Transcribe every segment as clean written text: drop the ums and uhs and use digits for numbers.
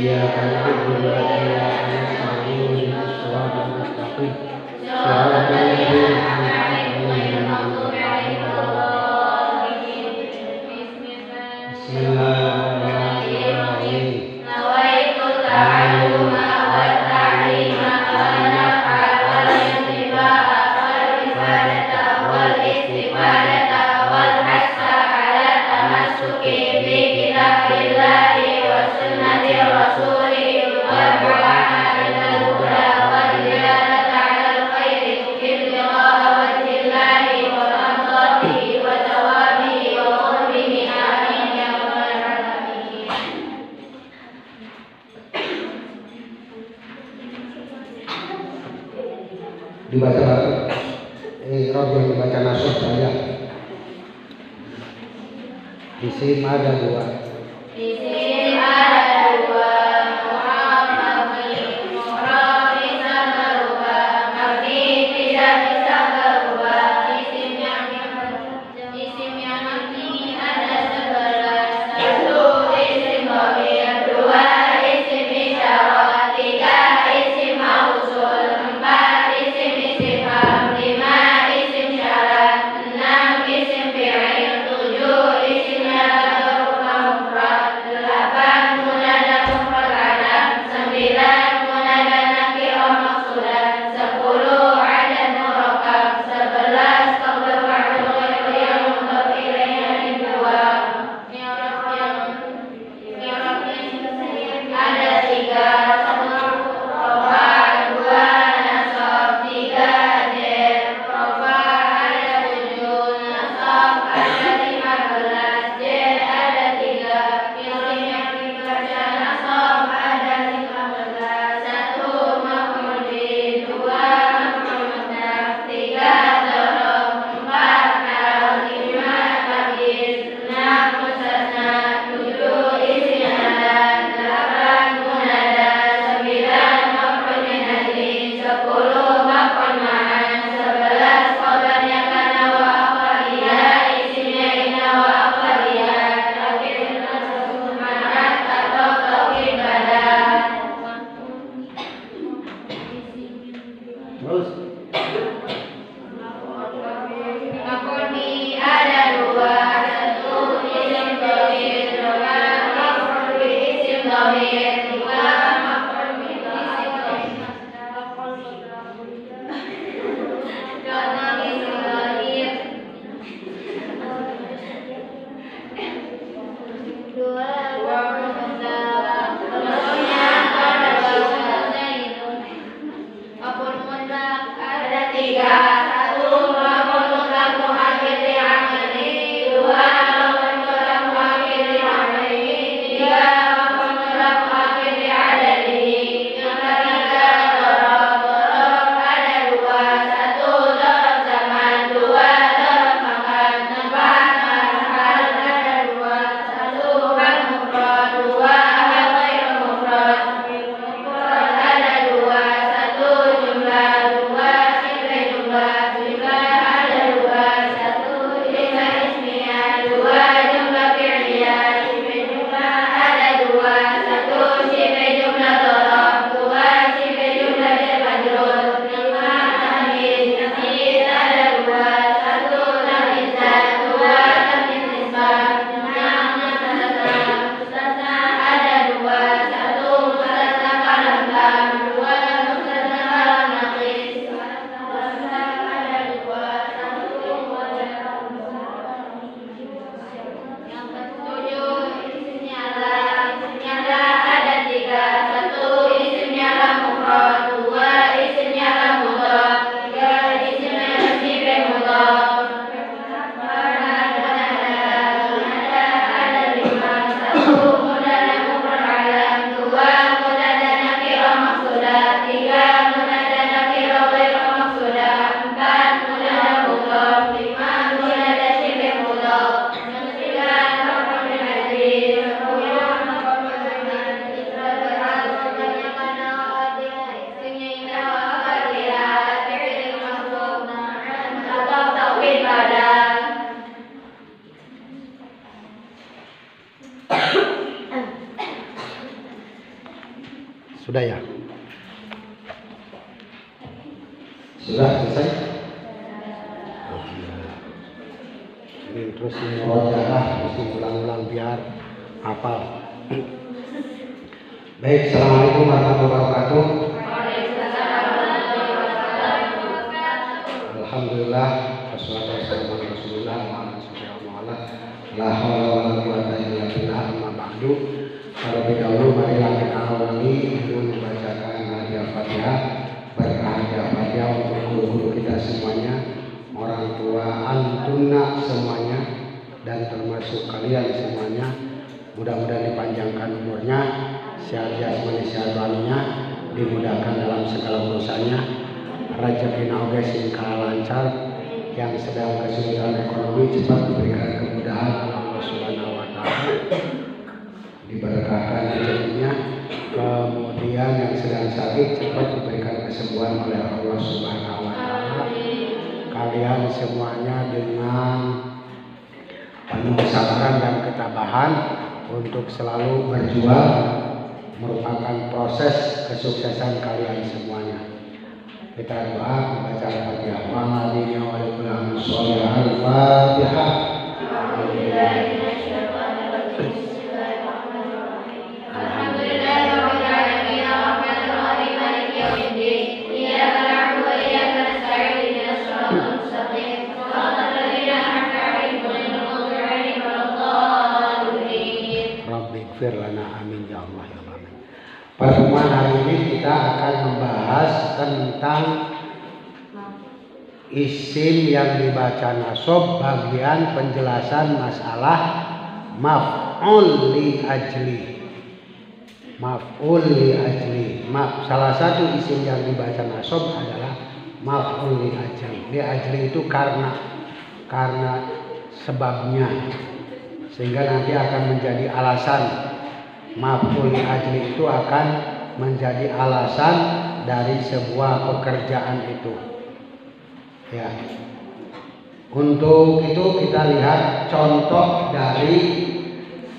iyyaka na'budu wa iyyaka nasta'in ihdinas siratal mustaqim siratal ladzina an'amta 'alaihim Bismillahirrahmanirrahim. Nawaitu ta'alluma wa ta'lima wa naf'a wal intifa'a wal ifadata wal istifadata wal hassa 'ala tamassuki bi kitabillahi wa sunnati rasulih wal du'a ila huda wa ziyadata 'ala al-khairi ibtigha'a wajhillahi wa mardatihi wa thawabihi wa qurbihi amin ya rabbal alamin. Dibaca Rob yang dibaca nasab saya. Isim ada dua. Isim ada dua. Mu'rab bisa berubah, mabni tidak bisa berubah. Isim yang mabni ada 11. 1 isim dhamir, 2 isim isyarah, 3 isim mausul, 4 isim istifham, 5 isim syarat, 6 isim fi'il, 7 isim la Sudah ya? Sudah selesai? Ini terus mesti ulang-ulang biar hafal. Baik, assalamualaikum warahmatullahi wabarakatuh. Alhamdulillah, wassalatu wassalamu ala Rasulillah wa ala alihi wa la haula wala quwwata illa billah, amma ba'du. Terlebih dahulu marilah kita awali dengan membacakan hadiah Fatihah, berkah hadiah Fatihah untuk guru-guru kita semuanya, orang tua antunna semuanya, dan termasuk kalian semuanya. Mudah-mudahan dipanjangkan umurnya, sehat jasmani sehat rohaninya, dimudahkan dalam segala urusannya, rezeki oge singkal lancar, yang sedang kesulitan ekonomi cepat diberikan kemudahan oleh Allah Subhanahu wa taala, diberkahkan rezekinya, kemudian yang sedang sakit cepat diberikan kesembuhan oleh Allah Subhanahu wa taala. Kalian semuanya dengan penuh kesabaran dan ketabahan untuk selalu berjuang merupakan proses kesuksesan kalian semuanya. Kita doa membaca Al-Fatihah. Alhamdulillah Al-Fatihah. Firlana amin ya Allah ya Amin. Pertemuan hari ini kita akan membahas tentang isim yang dibaca nasab, bagian penjelasan masalah maf'ul li ajli. Maf'ul li ajli. Salah satu isim yang dibaca nasab adalah maf'ul li ajli. Li ajli itu karena sebabnya, sehingga nanti akan menjadi alasan. Maf'ul li ajli itu akan menjadi alasan dari sebuah pekerjaan itu. Ya. Untuk itu kita lihat contoh dari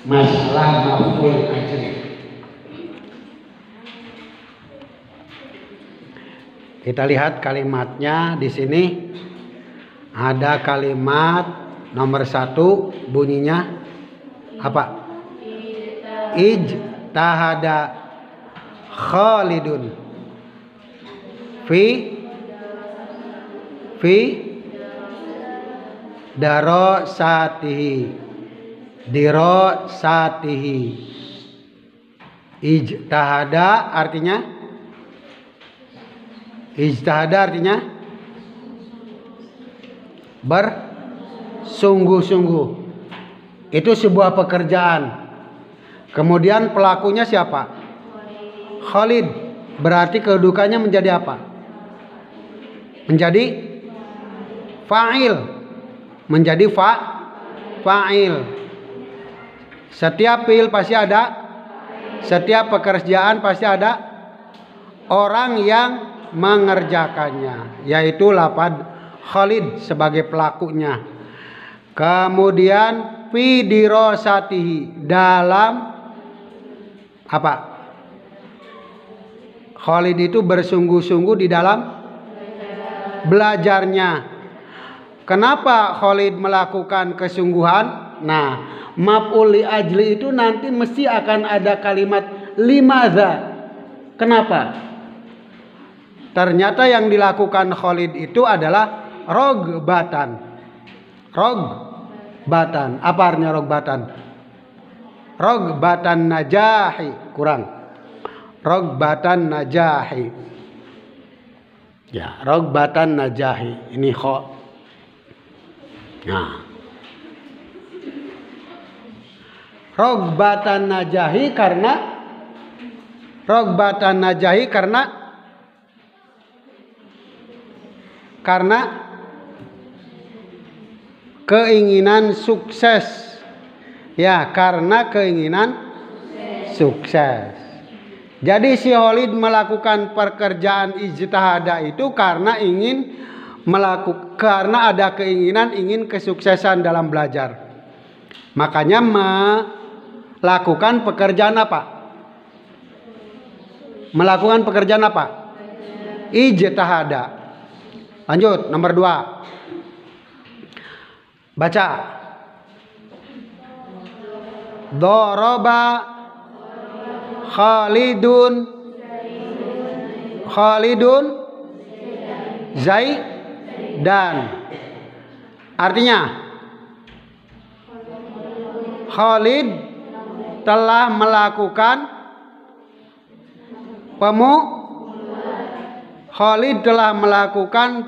masalah maf'ul ajli. Kita lihat kalimatnya di sini. Ada kalimat nomor 1 bunyinya apa? Ijtahada Khalidun fi dirosatihi. Ijtahada artinya bersungguh-sungguh. Itu sebuah pekerjaan. Kemudian pelakunya siapa? Khalid. Berarti kedudukannya menjadi apa? Menjadi fa'il. Menjadi fa'il. Setiap fi'il pasti ada, setiap pekerjaan pasti ada orang yang mengerjakannya, yaitu lafaz Khalid sebagai pelakunya. Kemudian fi dirosatihi, dalam apa? Khalid itu bersungguh-sungguh di dalam belajarnya. Kenapa Khalid melakukan kesungguhan? Nah, maf'ul li ajli itu nanti mesti akan ada kalimat limadza. Kenapa? Ternyata yang dilakukan Khalid itu adalah rogbatan. Rogbatan. Apa artinya rogbatan? Rogbatan najahi. Kurang. Rogbatan najahi. Ya, rogbatan najahi. Ini kho. Nah. Rogbatan najahi karena keinginan sukses. Ya, karena keinginan sukses. Jadi si Khalid melakukan pekerjaan ijtihada itu karena karena ada keinginan ingin kesuksesan dalam belajar. Makanya melakukan pekerjaan apa? Melakukan pekerjaan apa? Ijtihada. Lanjut, nomor 2. Baca. Doroba Khalidun Zaidan. Artinya Khalid telah melakukan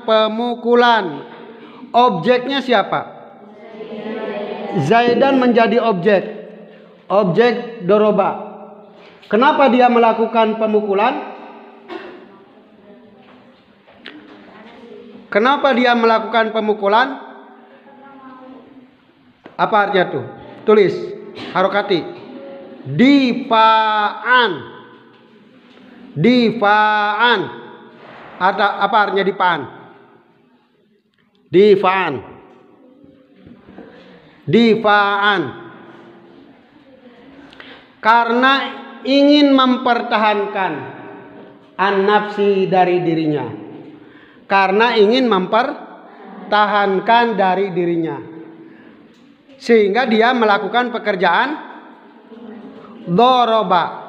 pemukulan. Objeknya siapa? Zaidan menjadi objek doroba. Kenapa dia melakukan pemukulan? Apa artinya tuh? Tulis, harokati. Difa'an. Apa artinya difa'an. Karena ingin mempertahankan an-nafsi dari dirinya. Sehingga dia melakukan pekerjaan doroba.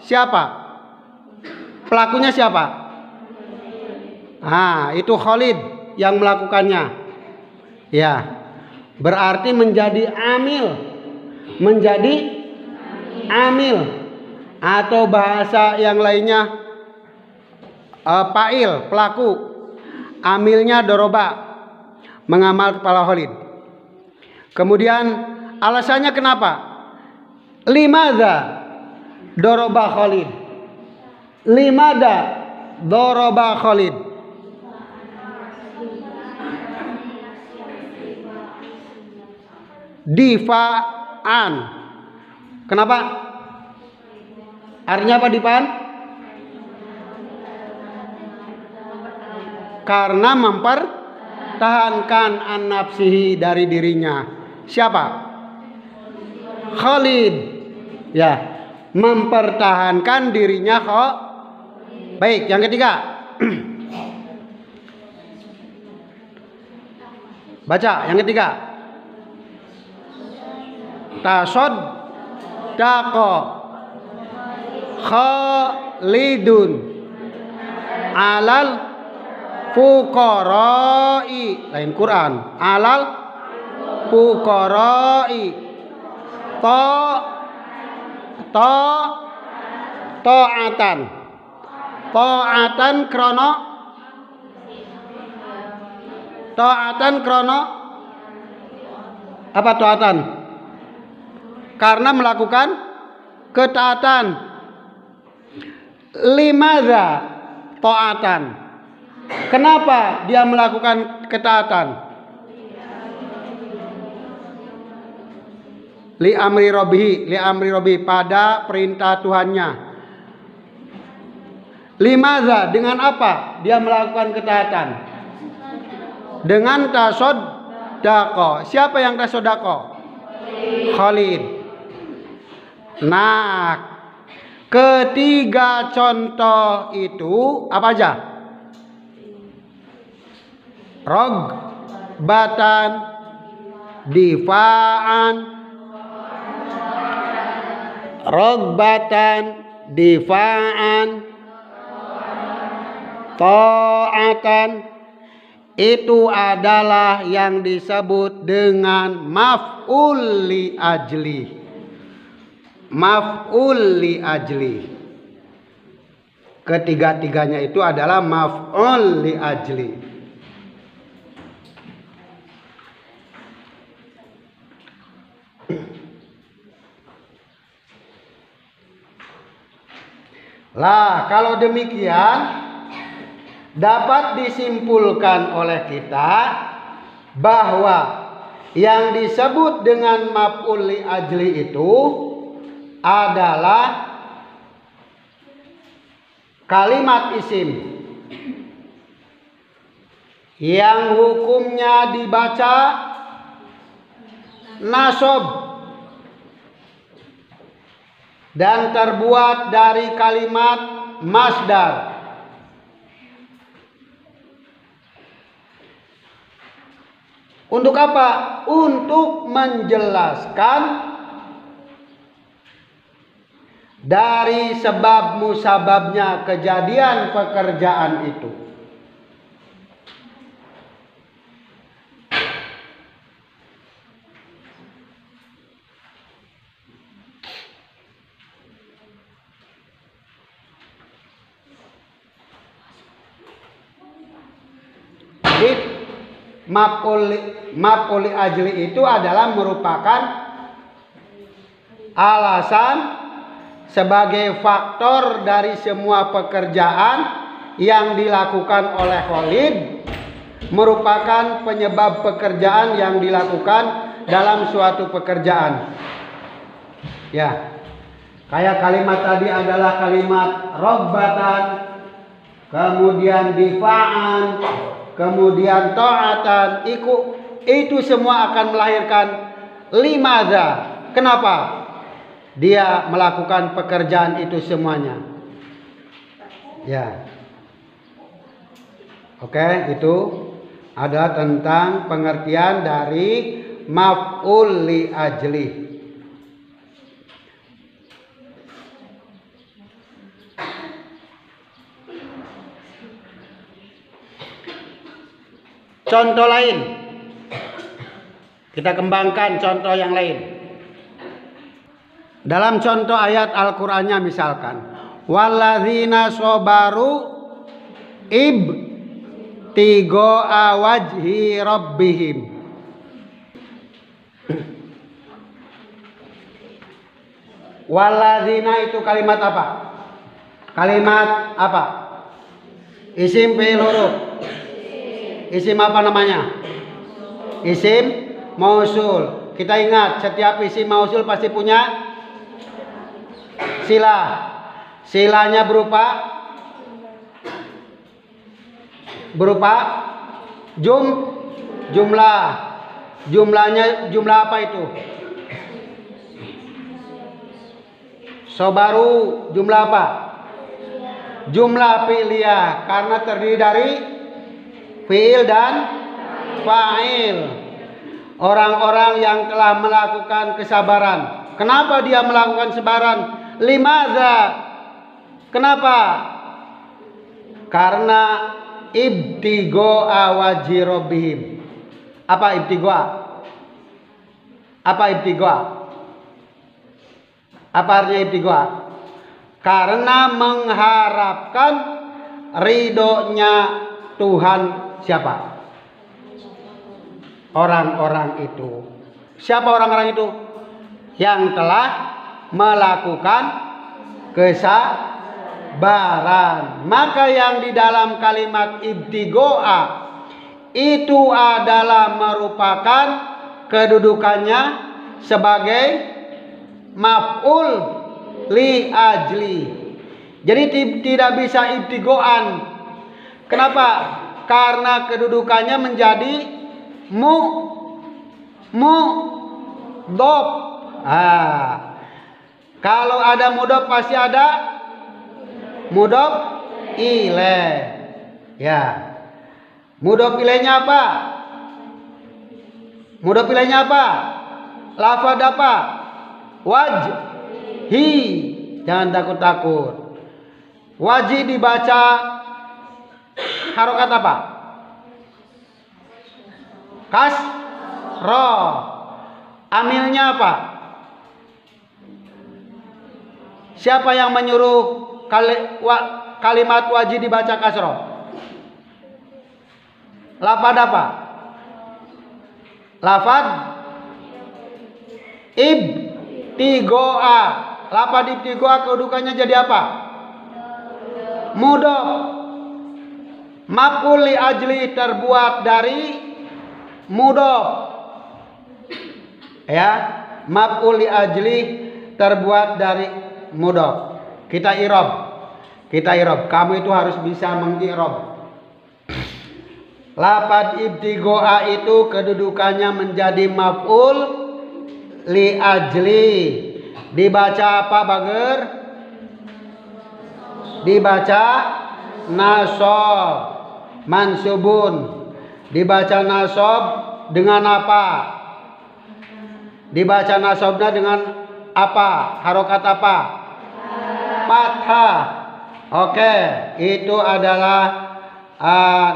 Siapa? Pelakunya siapa? Itu Khalid yang melakukannya. Ya. Berarti menjadi amil atau bahasa yang lainnya fa'il, pelaku. Amilnya doroba, mengamal kepala Khalid. Kemudian alasannya kenapa? Limadza doroba Khalid. Difa'an. Kenapa? Artinya apa difa'an? Karena mempertahankan an-nafsihi dari dirinya. Siapa? Khalid. Ya, mempertahankan dirinya kok. Baik, yang ketiga. Baca, yang ketiga. Tasaddaqa Khalidun alal fuqara'i. Lain Quran. Alal fuqara'i. Ta'atan krono apa ta'atan? Karena melakukan ketaatan. Limadza ta'atan. Kenapa dia melakukan ketaatan? Li amri rabbi, pada perintah Tuhannya. Limadza, dengan apa dia melakukan ketaatan? Dengan tasaddaqa. Siapa yang tasaddaqa? Khalid. Nah, ketiga contoh itu apa aja? Rogbatan, difa'an, ta'atan. Itu adalah yang disebut dengan maf'ul li ajli. Ketiga-tiganya itu adalah maf'ul li ajli. Lah, kalau demikian dapat disimpulkan oleh kita bahwa yang disebut dengan maf'ul li ajli itu adalah kalimat isim yang hukumnya dibaca nasab dan terbuat dari kalimat masdar. Untuk apa? Untuk menjelaskan dari sebab musababnya kejadian pekerjaan itu. Jadi maf'ul li ajli itu adalah merupakan alasan sebagai faktor dari semua pekerjaan yang dilakukan oleh Khalid, merupakan penyebab pekerjaan yang dilakukan dalam suatu pekerjaan. Ya, kayak kalimat tadi adalah kalimat robbatan, kemudian difa'an, kemudian ta'atan, itu semua akan melahirkan limadza. Kenapa dia melakukan pekerjaan itu semuanya? Ya. Oke, itu adalah tentang pengertian dari maf'ul li ajli. Contoh lain, kita kembangkan contoh yang lain. Dalam contoh ayat Al-Qur'annya misalkan, walladzina sabaru ibtigo'a wajhi rabbihim. Walladzina itu kalimat apa? Kalimat apa? Isim fi'il huruf. Isim apa namanya? Isim mausul. Kita ingat, setiap isim mausul pasti punya sila. Silanya berupa jumlah. Jumlahnya jumlah apa itu? Sobaru jumlah apa? Jumlah fi'liyah, karena terdiri dari fi'il dan fa'il. Orang-orang yang telah melakukan kesabaran. Kenapa dia melakukan kesabaran? Limadza? Kenapa? Karena ibtigo'a wajhi rabbihim. Apa ibtigo'a? Apa ibtigo'a? Apa artinya ibtigo'a? Karena mengharapkan ridhonya Tuhan. Siapa? Orang-orang itu. Siapa orang-orang itu? Yang telah melakukan kesabaran. Maka yang di dalam kalimat ibtigo'a itu adalah merupakan kedudukannya sebagai maf'ul li ajli. Jadi tidak bisa ibtigo'an. Kenapa? Karena kedudukannya menjadi mudhof. Kalau ada mudhof pasti ada mudhof ilaih. Ya. Mudhof ilaihnya apa? Mudhof ilaihnya apa? Lafaz apa? Wajhi. Jangan takut-takut. Wajhi dibaca harokat apa? Kasroh. Amilnya apa? Siapa yang menyuruh kalimat wajhi dibaca kasroh? Lafad apa? Lafad ibtigo'a. Lafad ibtigo'a kedudukannya jadi apa? Mudhof. Maf'ul li ajli terbuat dari mudhof. Ya, maf'ul li ajli terbuat dari mudhof. Kita i'rab. Kamu itu harus bisa mengi'rab. Lafaz ibtigo'a itu kedudukannya menjadi maf'ul li ajli. Dibaca apa bager? Dibaca nasob. Mansubun. Dibaca nasob dengan apa? Dibaca nasobnya dengan apa? Harokat apa? Fathah. Oke, itu adalah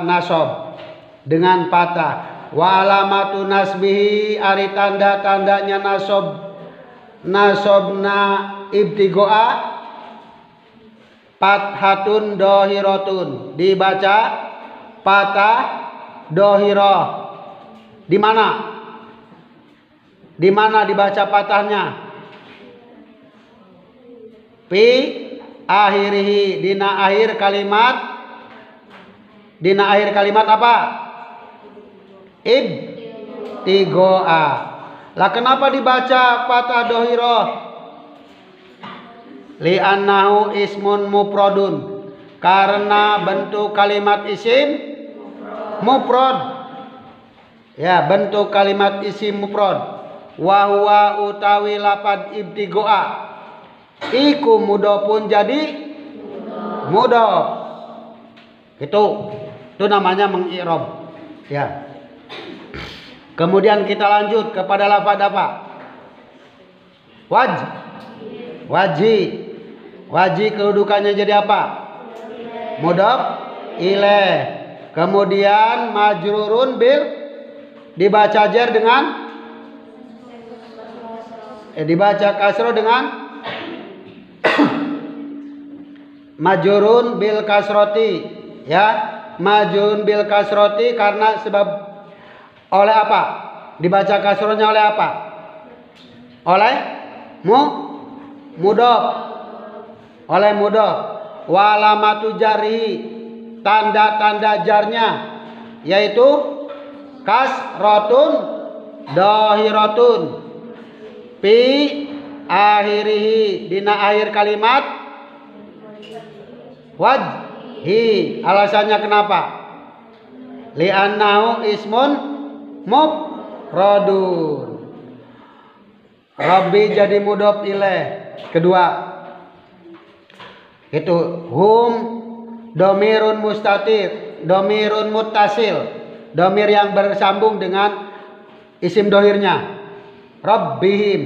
nasob dengan fathah. Wa alamatu nasbihi, ari tanda-tandanya nasobna ibtigoa fathatun dohiratun. Dibaca fathah dohiroh. Di mana? Di mana dibaca fathahnya? Fi akhirihi, dina akhir kalimat. Dina akhir kalimat apa? Ibtigoa. Lah kenapa dibaca fathah dohiroh? Li'annahu ismun mufradun, karena bentuk kalimat isim mufrad. Ya, bentuk kalimat isim mufrad. Wa huwa utawi lafad ibtigoa iku mudhofun jadi mudhof. Itu namanya mengi'rab. Ya. Kemudian kita lanjut kepada lafad apa? Waji kedudukannya jadi apa? Mudhof ilaih. Kemudian majrurun bil, dibaca jar dengan dibaca kasroh dengan majrurun bil kasroti. Ya, majrurun bil kasroti karena sebab oleh apa? Dibaca kasrohnya oleh apa? Oleh mudhof. Oleh mudhof. Wa alamatu jari, tanda-tanda jarnya yaitu kasratun dohiratun fi akhirihi, dina akhir kalimat wajhi. Alasannya kenapa? Li'annahu ismun mufradun. Rabbi jadi mudhof ilaih. Kedua, itu hum domirun mustatir, domirun muttasil, domir yang bersambung dengan isim dohirnya. Rabbihim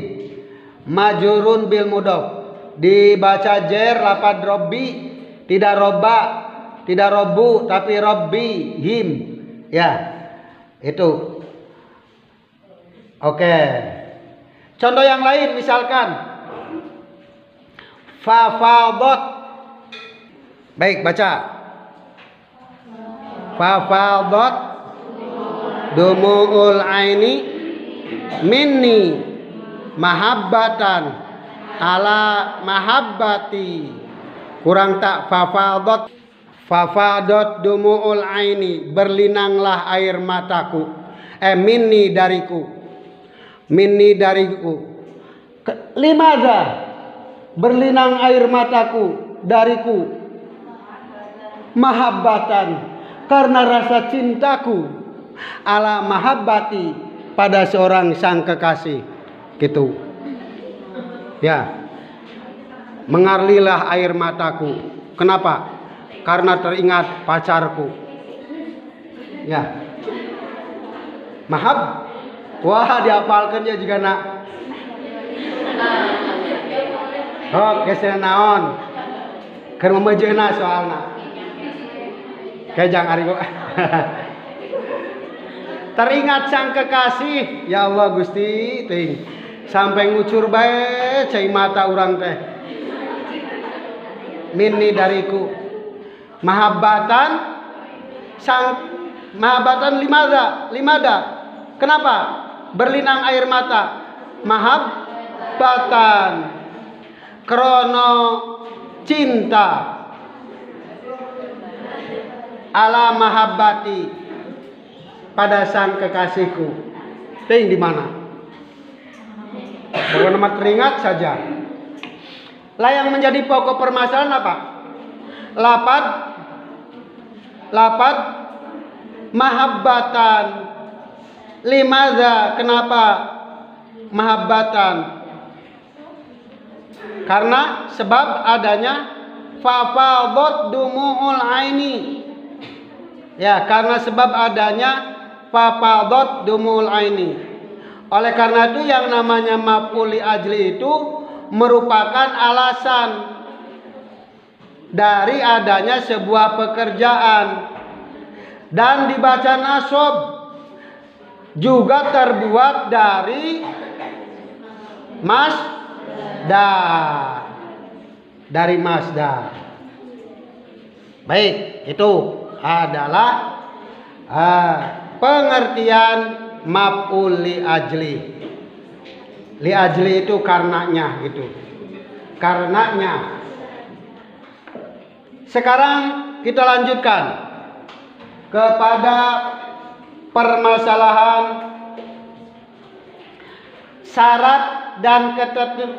majurun bil mudhof, dibaca jer lafad rabbi, tidak robba, tidak robbu, tapi rabbihim. Ya, itu. Oke. Contoh yang lain misalkan fafadot. Baik, baca. Fafadot dumu'ul aini minni mahabbatan ala mahabbati. Kurang tak? Fafadot dumu'ul aini, berlinanglah air mataku. Minni dariku. Minni dariku. Limadha berlinang air mataku dariku? Mahabbatan, karena rasa cintaku. Ala mahabbati, pada seorang sang kekasih. Gitu. Ya. Mengalirlah air mataku. Kenapa? Karena teringat pacarku. Ya. Mahab. Wah, dihafalkan ya juga nak. Oh, kesana naon. Keur memejeuna soalna. Kejang ari gua. Teringat sang kekasih. Ya Allah Gusti, ting. Sampai ngucur bae cai mata urang teh. Minni dariku. Mahabbatan limada. Kenapa? Berlinang air mata. Mahabbatan, krono cinta. Ala mahabbati, pada sang kekasihku. Ting di mana? Bagaimana teringat saja. Lah yang menjadi pokok permasalahan apa? Lapad mahabbatan. Limadza, kenapa mahabbatan? Karena sebab adanya fafadhat dumu'ul aini. Ya, karena sebab adanya fafadhat dumu'ul aini. Oleh karena itu yang namanya maf'ul li ajli itu merupakan alasan dari adanya sebuah pekerjaan. Dan dibaca nasab juga terbuat dari masdar. Dari masdar. Baik, itu adalah pengertian maf'ul li ajli. Li ajli itu karenanya gitu. Karenanya. Sekarang kita lanjutkan kepada permasalahan syarat dan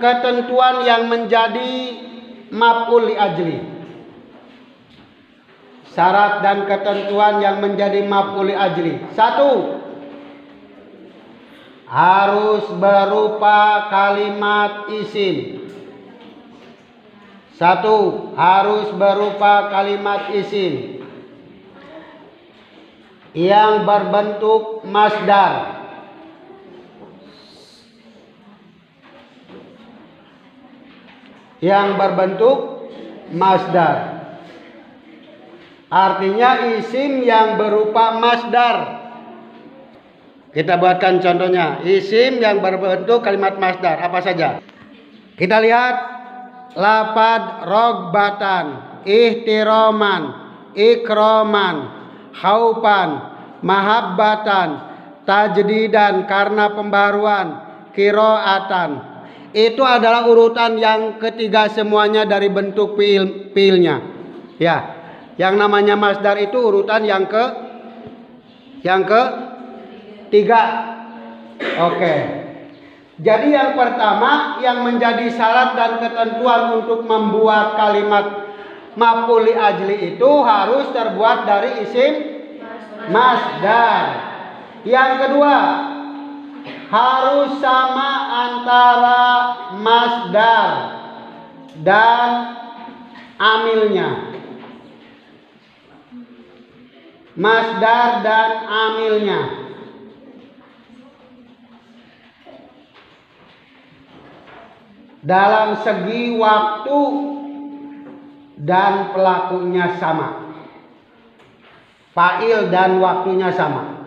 ketentuan yang menjadi maf'ul li ajli. Syarat dan ketentuan yang menjadi maf'ul li ajli. 1. Harus berupa kalimat isim. 1. Harus berupa kalimat isim yang berbentuk masdar. Yang berbentuk masdar. Artinya isim yang berupa masdar. Kita buatkan contohnya. Isim yang berbentuk kalimat masdar. Apa saja? Kita lihat. Lafad rogbatan, ihtiroman, ikroman, khaupan, mahabbatan, tajdidan karena pembaruan, kiroatan. Itu adalah urutan yang ketiga semuanya dari bentuk fiilnya. Ya, yang namanya masdar itu urutan yang ketiga. Oke. Jadi yang pertama yang menjadi syarat dan ketentuan untuk membuat kalimat maf'ul li ajli itu harus terbuat dari isim masdar. Yang kedua, harus sama antara masdar dan amilnya. Masdar dan amilnya. Dalam segi waktu dan pelakunya sama. Fa'il dan waktunya sama.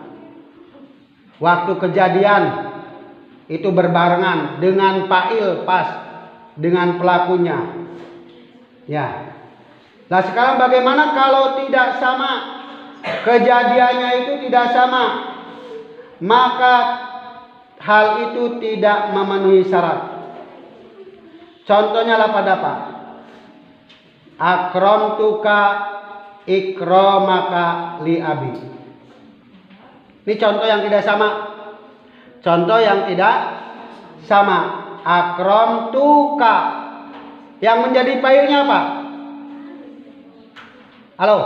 Waktu kejadian itu berbarengan dengan fa'il pas dengan pelakunya. Ya. Nah sekarang bagaimana kalau tidak sama? Kejadiannya itu tidak sama. Maka hal itu tidak memenuhi syarat. Contohnya lafaz apa? Akramtuka ikramaka li abi. Ini contoh yang tidak sama. Contoh yang tidak sama. Akramtuka. Yang menjadi fa'ilnya apa? Halo.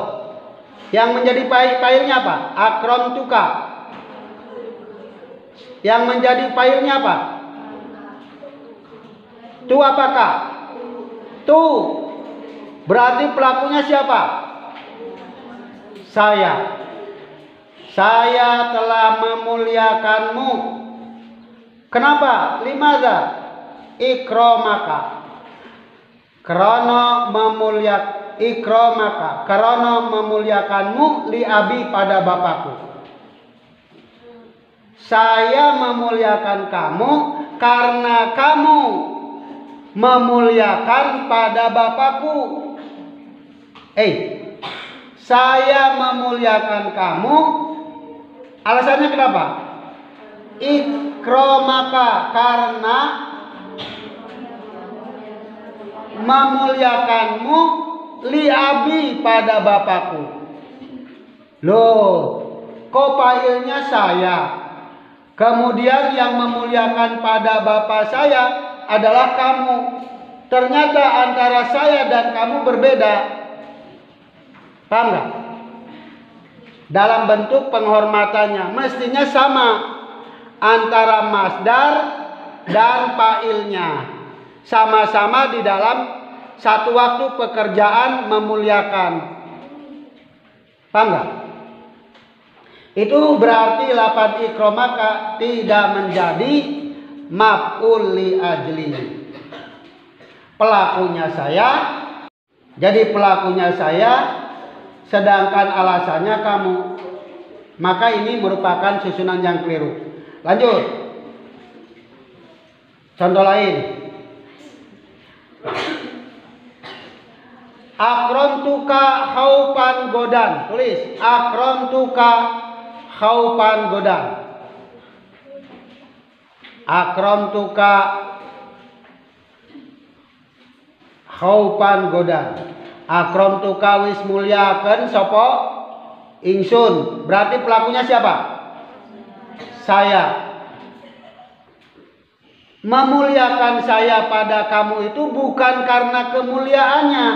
Yang menjadi fa'ilnya apa? Akramtuka. Yang menjadi fa'ilnya apa? Tu apakah? Tu. Berarti pelakunya siapa? Saya. Saya telah memuliakanmu. Kenapa? Limadza? Ikramaka. Karena ikramaka. Karena memuliakanmu li abi pada bapakku. Saya memuliakan kamu karena kamu memuliakan pada bapakku. Saya memuliakan kamu. Alasannya kenapa? Ikramaka, karena memuliakanmu li abi pada bapakku. Loh, kok fa'ilnya saya? Kemudian yang memuliakan pada bapak saya adalah kamu. Ternyata antara saya dan kamu berbeda. Paham gak? Dalam bentuk penghormatannya mestinya sama antara masdar dan fa'ilnya. sama-sama di dalam satu waktu pekerjaan memuliakan. Paham nggak? Itu berarti lafaz ikramaka tidak menjadi maf'ul li ajli. Pelakunya saya, jadi pelakunya saya, sedangkan alasannya kamu. Maka ini merupakan susunan yang keliru. Lanjut. Contoh lain. Akramtuka khaupan godan. Tulis akramtuka khaupan godan. Akramtuka khaupan godan. Akramtuka wis mulyakeun sapa ingsun. Berarti pelakunya siapa? Saya. Memuliakan saya pada kamu itu bukan karena kemuliaannya,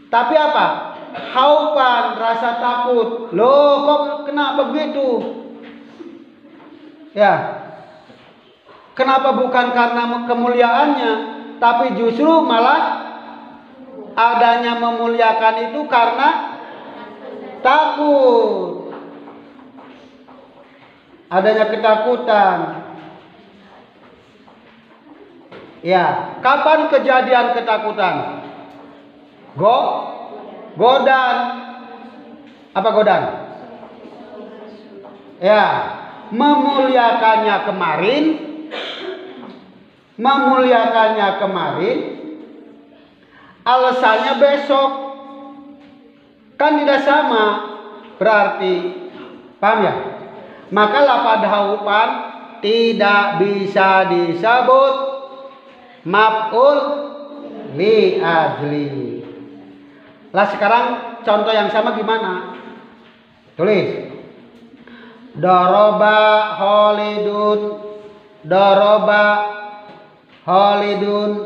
tapi apa? Khaupan, rasa takut. Loh, kok kenapa begitu? Ya. Kenapa bukan karena kemuliaannya, tapi justru malah adanya memuliakan itu karena takut. Adanya ketakutan. Ya, kapan kejadian ketakutan? Godan. Apa godan? Ya, memuliakannya kemarin, alasannya besok. Kan tidak sama. Berarti, paham ya? Maka lafaz khaupan tidak bisa disebut maf'ul li ajli. Lah sekarang contoh yang sama gimana? Tulis. Doroba Khalidun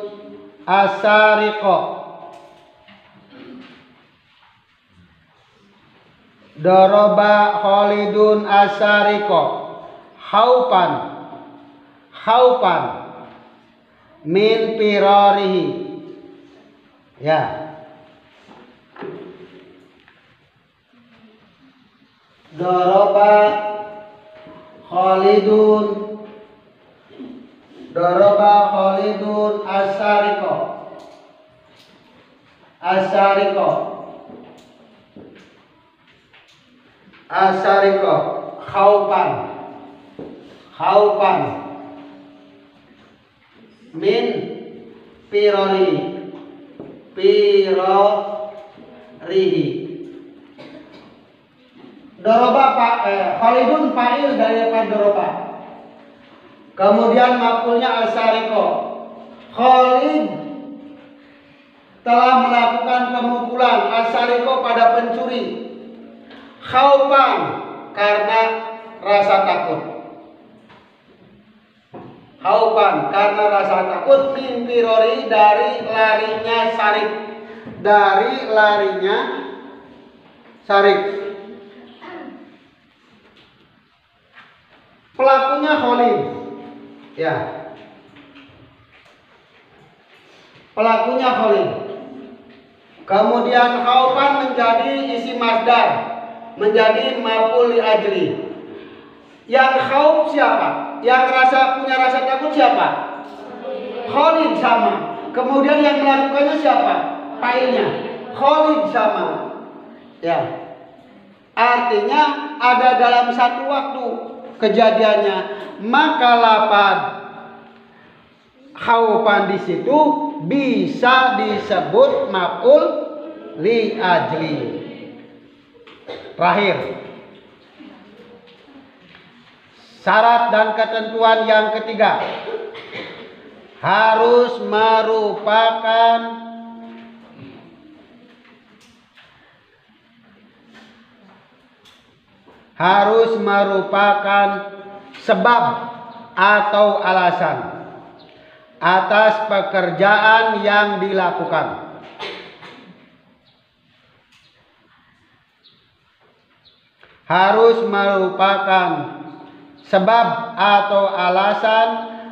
asariqo. Doroba Khalidun asariqo. Khaupan min pirarihi. Ya. Doroba Khalidun asariqo khaupan min pirarihi. Doroba Khalidun fa'il dari doroba. Kemudian maf'ulnya asariqo. Khalid telah melakukan pemukulan asariqo pada pencuri. Khaupan karena rasa takut. Khaupan karena rasa takut, min pirori dari larinya Sarik. Pelakunya Khalid. Ya. Pelakunya Khalid. Kemudian khaupan menjadi isim masdar, menjadi maf'ul li ajli. Yang khauf siapa? Yang punya rasa takut siapa? Khalid sama. Kemudian yang melakukannya siapa? Fa'ilnya. Khalid sama. Ya. Artinya ada dalam satu waktu kejadiannya. Maka lafaz khaufan di situ bisa disebut maf'ul li ajli. Terakhir, syarat dan ketentuan yang ketiga, harus merupakan sebab atau alasan atas pekerjaan yang dilakukan. Harus merupakan sebab atau alasan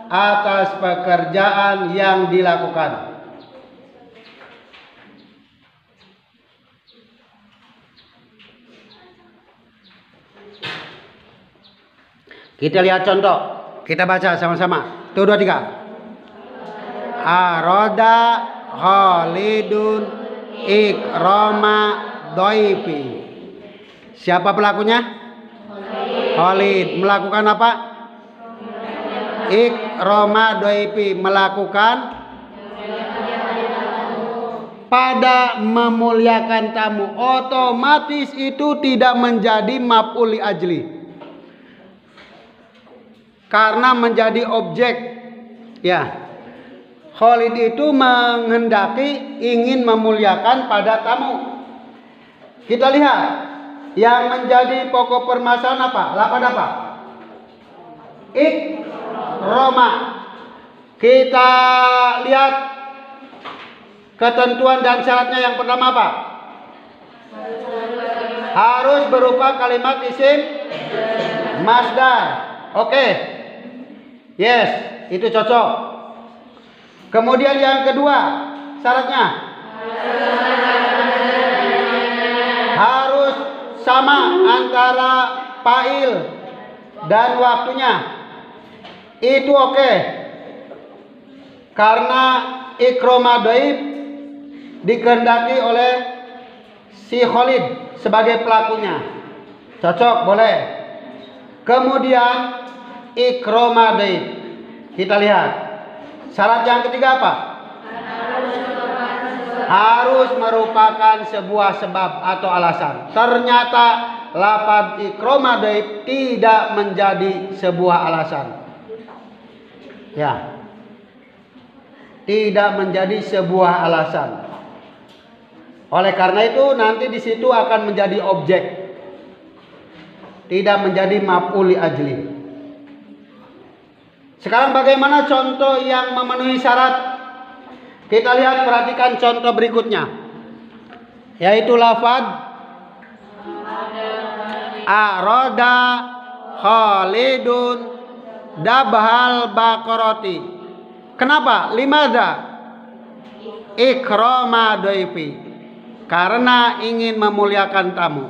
atas pekerjaan yang dilakukan. Kita lihat contoh. Kita baca sama-sama. 1, 2, 3. Aroda Khalidun ikroma doifi. Siapa pelakunya? Khalid. Melakukan apa? Ikroma doifi. Melakukan pada memuliakan tamu. Otomatis itu tidak menjadi maf'ul li ajli, karena menjadi objek. Ya, Khalid itu menghendaki, ingin memuliakan pada tamu. Kita lihat yang menjadi pokok permasalahan apa? Lafaz apa? Ikroma. Kita lihat ketentuan dan syaratnya. Yang pertama apa? Harus berupa kalimat isim masdar. Oke. Yes, itu cocok. Kemudian yang kedua, syaratnya harus sama antara fa'il dan waktunya. Itu oke. Karena ikroma doib dikehendaki oleh si Khalid sebagai pelakunya. Cocok, boleh. Kemudian ikroma doib. Kita lihat. Syarat yang ketiga apa? Harus merupakan sebuah sebab atau alasan. Ternyata lafaz ikroma doib tidak menjadi sebuah alasan. Ya. Tidak menjadi sebuah alasan. Oleh karena itu nanti di situ akan menjadi objek. Tidak menjadi maf'ul li ajli. Sekarang bagaimana contoh yang memenuhi syarat? Kita lihat, perhatikan contoh berikutnya. Yaitu lafaz Aroda Khalidun dabhal baqarati. Kenapa? Limadza? Ikrama doifi. Karena ingin memuliakan tamu.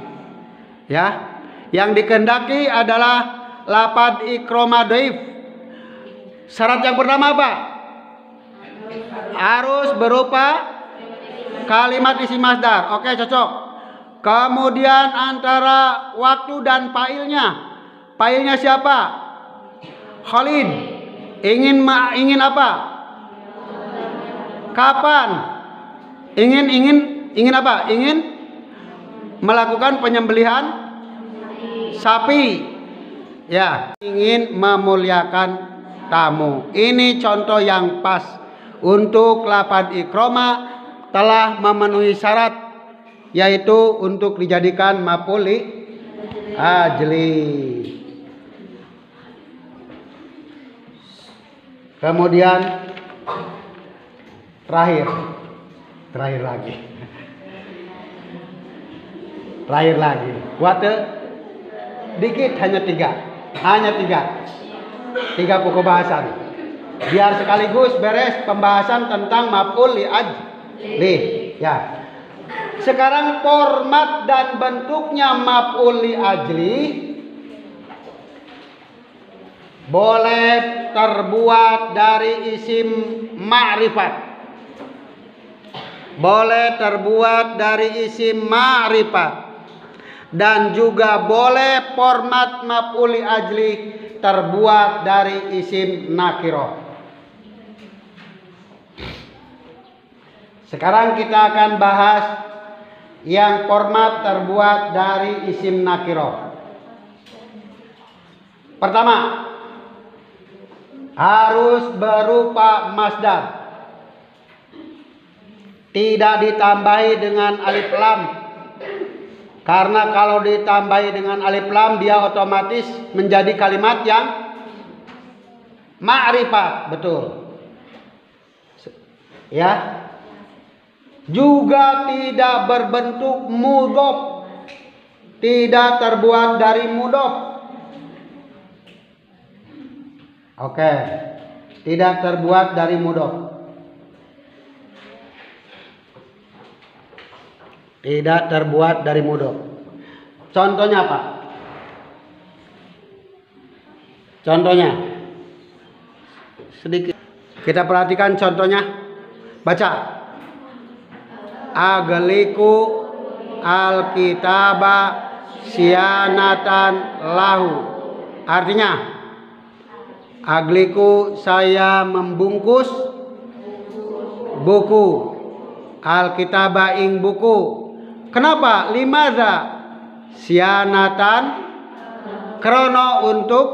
Ya. Yang dikehendaki adalah lafaz ikrama doif. Syarat yang pertama apa? Harus berupa kalimat isim masdar. Oke, cocok. Kemudian antara waktu dan fa'ilnya. Fa'ilnya siapa? Khalid. Ingin apa? Kapan? Ingin apa? Ingin melakukan penyembelihan sapi. Ya, ingin memuliakan tamu. Ini contoh yang pas untuk lafaz ikroma telah memenuhi syarat, yaitu untuk dijadikan maf'ul li ajli. Kemudian terakhir lagi. Wate dikit, hanya tiga pokok bahasan. Biar sekaligus beres pembahasan tentang maf'ul li ajli. Ya. Sekarang format dan bentuknya maf'ul li ajli boleh terbuat dari isim ma'rifat. Dan juga boleh format maf'ul li ajli terbuat dari isim nakirah. Sekarang kita akan bahas yang format terbuat dari isim nakirah. Pertama, harus berupa masdar. Tidak ditambahi dengan alif lam. Karena kalau ditambahi dengan alif lam, dia otomatis menjadi kalimat yang ma'rifat. Betul. Ya. Juga tidak berbentuk mudhof. Tidak terbuat dari mudhof. Oke. Tidak terbuat dari mudhof. Tidak terbuat dari mudhof. Contohnya apa? Contohnya. Sedikit. Kita perhatikan contohnya. Baca. Agliku alkitaba syanatan lahu. Artinya, agliku saya membungkus buku, alkitaba ing buku. Kenapa? Limadza syanatan, krono untuk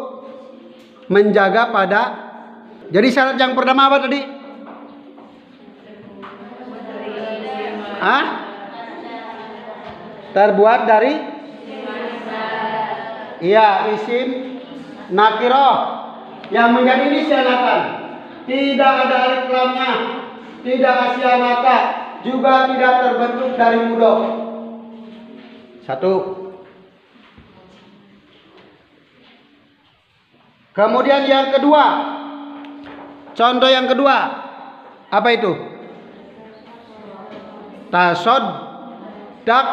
menjaga pada. Jadi syarat yang pertama apa tadi? Terbuat dari isim nakiroh yang menjadi ini syanatan. Tidak ada alif lamnya, tidak asyanata, juga tidak terbentuk dari mudhof. Satu. Kemudian yang kedua, contoh yang kedua, apa itu? Tasodak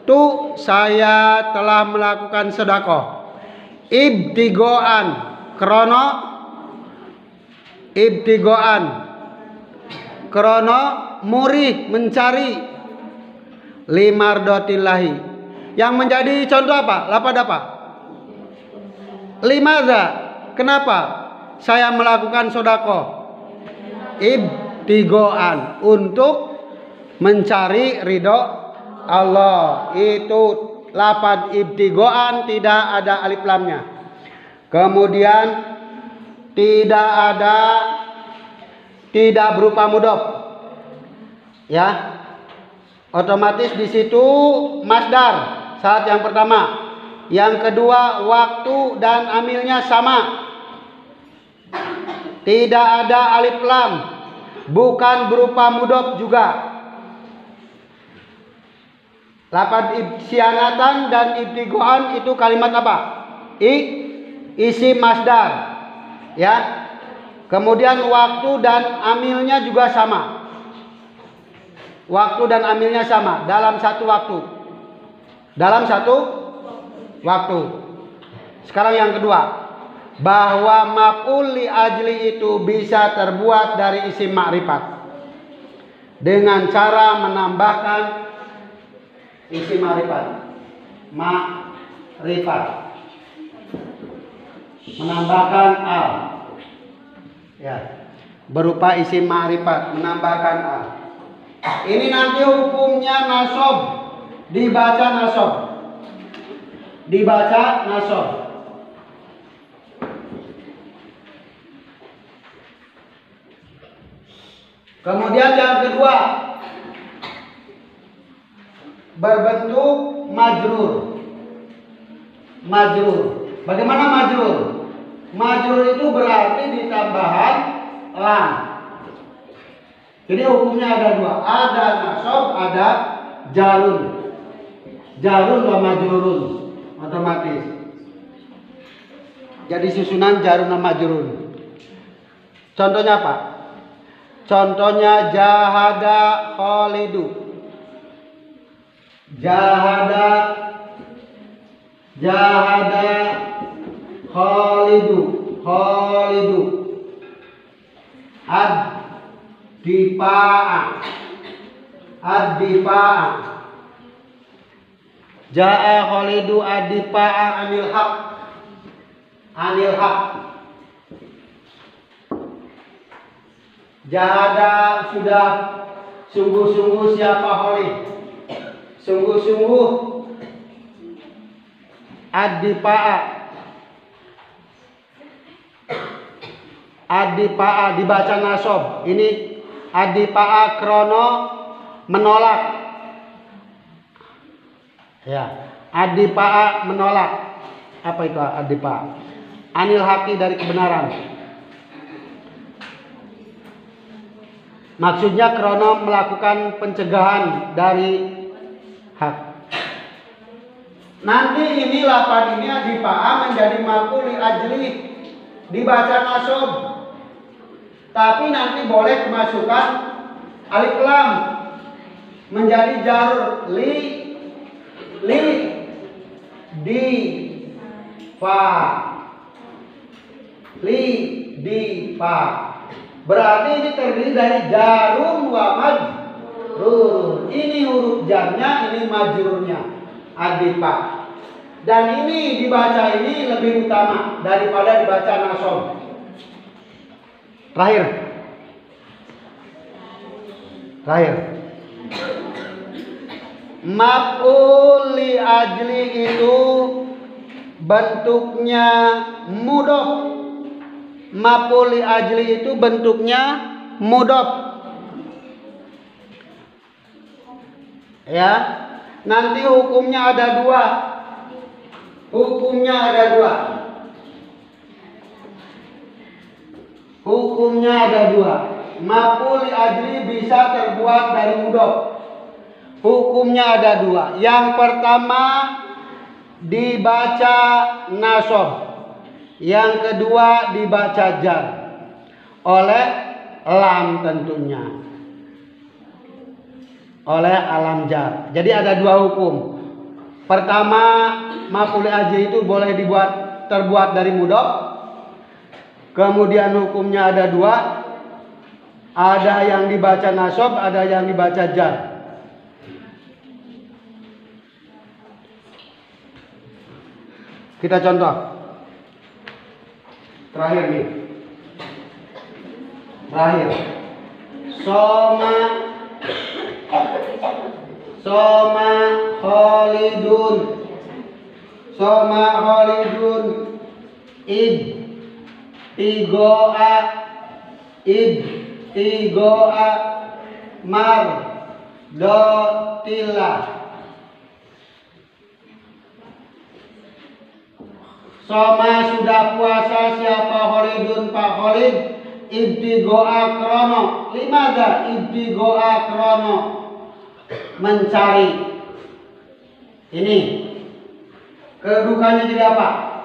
tu, saya telah melakukan sedekah. Ibtigoan, krono ibtigoan, krono murih, mencari, limardotillahi. Yang menjadi contoh apa? Lapad apa? Limadza, kenapa saya melakukan sedekah? Ibtigoan, untuk mencari ridho Allah. Itu lapad ibtigoan, tidak ada alif lamnya. Kemudian tidak berupa mudhof. Ya. Otomatis di situ masdar saat yang pertama. Yang kedua, waktu dan amilnya sama. Tidak ada alif lam, bukan berupa mudhof juga. Lapad syanatan dan ibtigoan itu kalimat apa? Isim masdar. Ya. Kemudian waktu dan amilnya juga sama. Waktu dan amilnya sama dalam satu waktu. Dalam satu waktu. Sekarang yang kedua, bahwa maf'ul li ajli itu bisa terbuat dari isim ma'rifat dengan cara menambahkan isim ma'rifat. Menambahkan al. Ya. Berupa isim ma'rifat, menambahkan al. Ini nanti hukumnya nasab, dibaca nasab. Dibaca nasab. Kemudian yang kedua, berbentuk majrur. Majrur. Bagaimana majrur? Majrur itu berarti ditambahan lam. Jadi hukumnya ada dua, ada nasab, ada jarun. Jarun wa majrurun, otomatis. Jadi susunan jarun dan majrun. Contohnya apa? Contohnya jahada Khalidu. Jahada Khalidu. Ad-difa'a. Ja'a Khalidu ad-difa'a anil haq. Jahada sudah sungguh-sungguh siapa Khalid? Sungguh-sungguh ad-difa'a. Ad-difa'a dibaca nasab. Ini ad-difa'a krono menolak. Ya, ad-difa'a menolak. Apa itu ad-difa'a? Anil haqi, dari kebenaran. Maksudnya krono melakukan pencegahan dari hak. Nanti ini lapad ini ad-difa'a menjadi maf'ul li ajli, dibaca nasab. Tapi nanti boleh kemasukan alif lam menjadi jarur li di fa berarti ini terdiri dari jarum wa majrur. Ini huruf jarnya, ini majrurnya adifa. Dan ini dibaca ini lebih utama daripada dibaca nasob. Terakhir. Maf'ul li ajli itu bentuknya mudhof. Maf'ul li ajli itu bentuknya mudhof. Ya, nanti hukumnya ada dua. Maf'ul li ajli bisa terbuat dari mudhof. Hukumnya ada dua. Yang pertama dibaca nasab. Yang kedua dibaca jar oleh lam tentunya. Oleh alam jar. Jadi ada dua hukum. Pertama, maf'ul li ajli itu boleh terbuat dari mudhof. Kemudian hukumnya ada dua. Ada yang dibaca nasab, ada yang dibaca jar. Kita contoh. Terakhir. Soma Khalidun ibtigoa mardotillah. Soma sudah puasa siapa Khalidun Pak Khalid ibtigoa krono. Limada ibtigoa krono mencari. Ini kedudukannya jadi apa?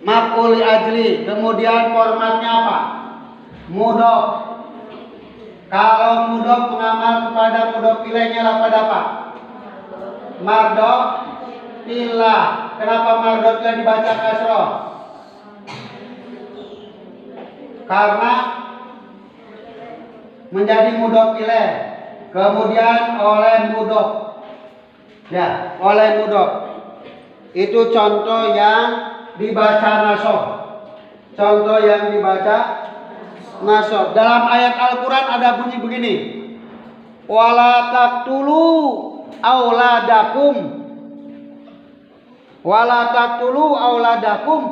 Maf'ul li ajli. Kemudian formatnya apa? Mudhof. Kalau mudhof mengamal kepada mudhof ilaihnya pada apa? Mardotillah. Kenapa mardotillah dibaca kasroh? Karena menjadi mudhof ilaih. Kemudian oleh mudhof. Ya, oleh mudhof. Itu contoh yang dibaca nasab. Dalam ayat Al-Quran ada bunyi begini. Wala taqtulu auladakum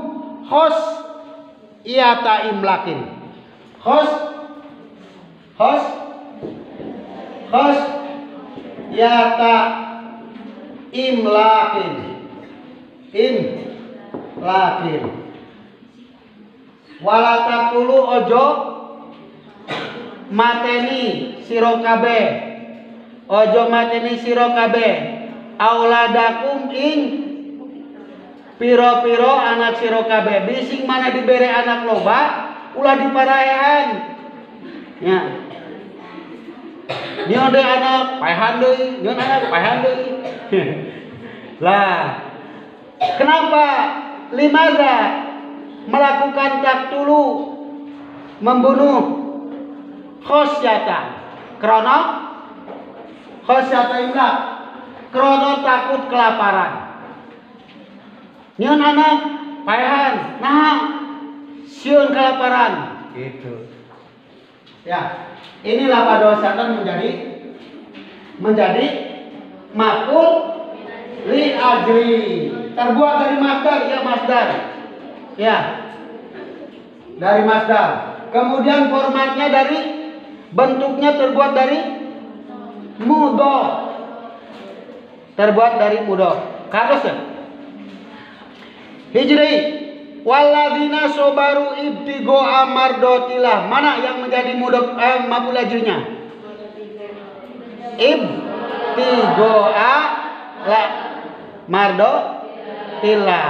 khosyata imlakin. Khosyata imlakin. Wala taqtulu ojo mateni sira kabeh auladakum ing piro-piro anak sira kabeh. Bising mana dibere anak loba ulah diparaehan. Ya. Nyon de anak paehan deui, Lah, kenapa limaza melakukan taqtulu membunuh khosyata? Krana khosyata imlak. Krana takut kelaparan. Nyon anak paehan, nah sieun kelaparan. Gitu. Ya, inilah padosakan menjadi maf'ul li ajli. Terbuat dari masdar, ya. Dari masdar. Kemudian formatnya bentuknya terbuat dari mudhof. Kados ya? Hijri walladzina sobaru ibtigoa mardotillah. Mana yang menjadi mudhof maf'ul ajlinya? Ibtigoa mardotillah.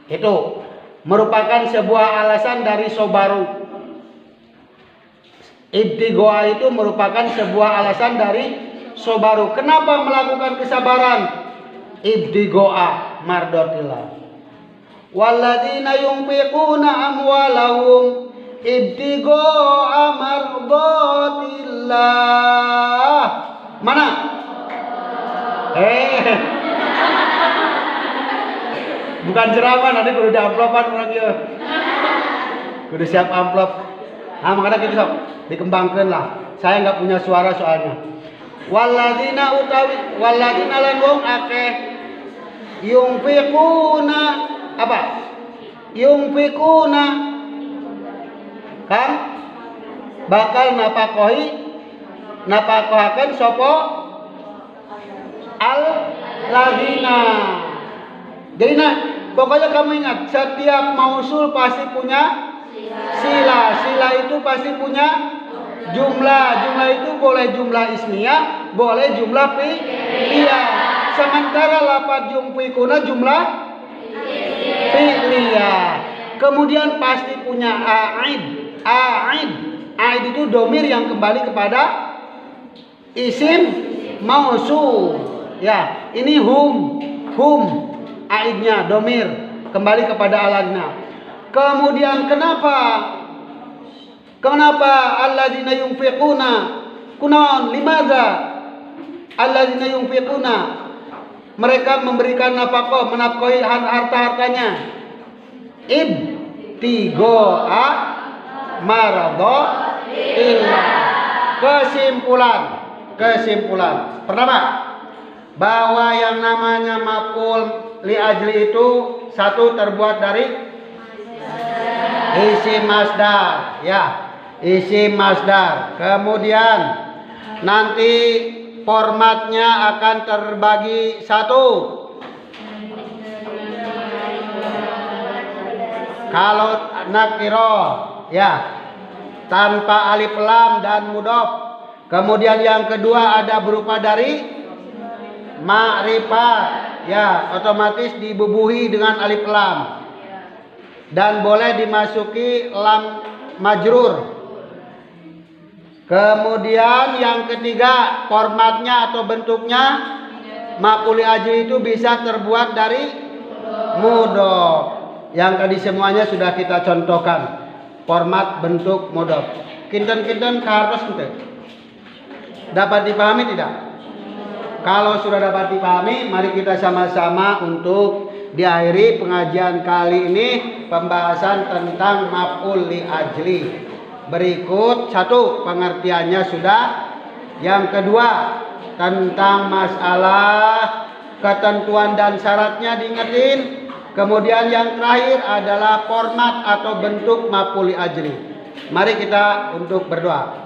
Itu merupakan sebuah alasan dari sobaru. Ibtigoa itu merupakan sebuah alasan dari sobaru. Kenapa melakukan kesabaran? Ibtigoa mardotillah. Walladzina yunfiquna amwalahum ibtigoa mardotillah. Mana? Bukan ceramah, nanti kudu di amplopan orang ya. Kudu siap amplop. Nah, makanya gitu sob, dikembangkan lah. Saya nggak punya suara soalnya. Walladzina lan wong akeh yunfiquna apa? Yunfiquna kan bakal napakohaken sopo al ladzina. Jadi pokoknya kamu ingat, setiap mausul pasti punya sila. Sila itu pasti punya jumlah. Jumlah itu boleh jumlah ismiyah, boleh jumlah fi'liyah. Sementara lafaz yunfiquna jumlah fi'liyah. Kemudian pasti punya a'id. A'id itu domir yang kembali kepada isim mausul. Ya, ini hum. Aidnya domir kembali kepada aladna. Kemudian kenapa alladzina yunfiquna? Kunaon limadza alladzina yunfiquna? Mereka memberikan nafkah, menafkahi harta-hartanya. Ibtigoa mardotillah. Kesimpulan. Pertama, bahwa yang namanya maf'ul li ajli itu satu terbuat dari isim masdar, ya, isim masdar. Kemudian nanti formatnya akan terbagi satu. Kalau nakiro, ya, tanpa alif lam dan mudhof. Kemudian yang kedua ada berupa dari ma'rifat, ya, otomatis dibubuhi dengan alif lam dan boleh dimasuki lam majrur. Kemudian yang ketiga, formatnya atau bentuknya maf'ul ajli itu bisa terbuat dari mudhof. Yang tadi semuanya sudah kita contohkan format bentuk mudhof. Kinten-kinten kahartos ente. Dapat dipahami tidak? Kalau sudah dapat dipahami, mari kita sama-sama untuk diakhiri pengajian kali ini pembahasan tentang maf'ul li ajli. Berikut satu, pengertiannya sudah. Yang kedua, tentang masalah ketentuan dan syaratnya diingetin. Kemudian yang terakhir adalah format atau bentuk maf'ul li ajli. Mari kita untuk berdoa.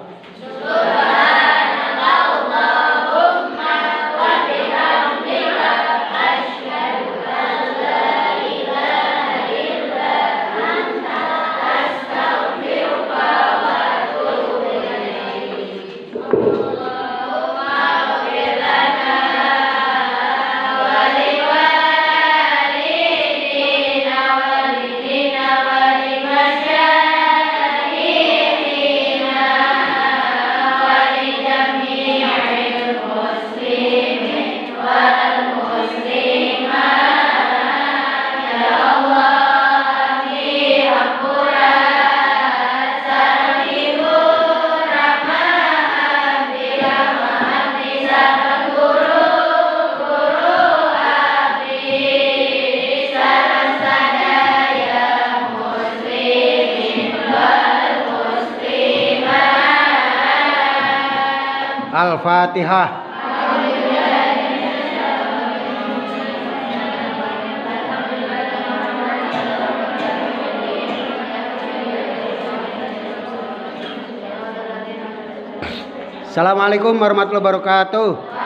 Al-Fatihah. Assalamualaikum warahmatullahi wabarakatuh.